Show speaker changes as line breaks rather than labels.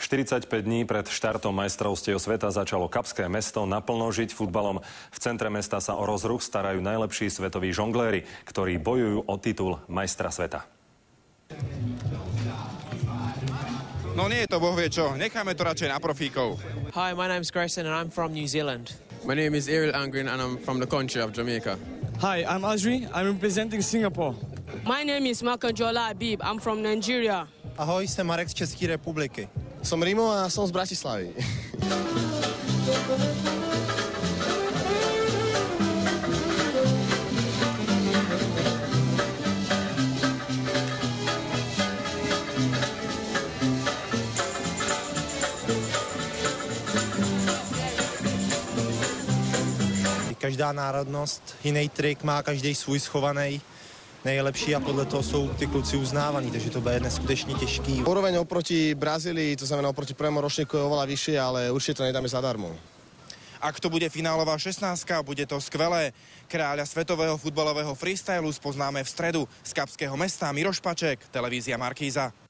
45 dní pred štartom majstrovstiev sveta začalo Kapské mesto naplno žiť futbalom. V centre mesta sa o rozruch starajú najlepší svetoví žongléri, ktorí bojujú o titul majstra sveta.
No nie je to bohvie čo, necháme to radšej na profíkov.
Hi, my name's Grayson and I'm from New Zealand.
My name is Ariel Angren and I'm from the country of Jamaica.
Hi, I'm Azri. I'm representing Singapore.
My name is Makanjola Habib. I'm from Nigeria.
Ahoj, jsem Marek z České republiky. Som Rimo a som z Bratislavy. Každá národnost jiný trik má, každý svůj schovaný nejlepší a podle toho jsou ty kluci uznávaní, takže to bude neskutečně těžký.
Úroveň oproti Brazílii, to znamená oproti prvému ročníku je oveľa vyššie, ale určite to nedáme zadarmo.
Ak to bude finálová 16, bude to skvelé. Kráľa svetového futbalového freestylu spoznáme v stredu. Z Kapského mesta Miroš Paček, televízia Markíza.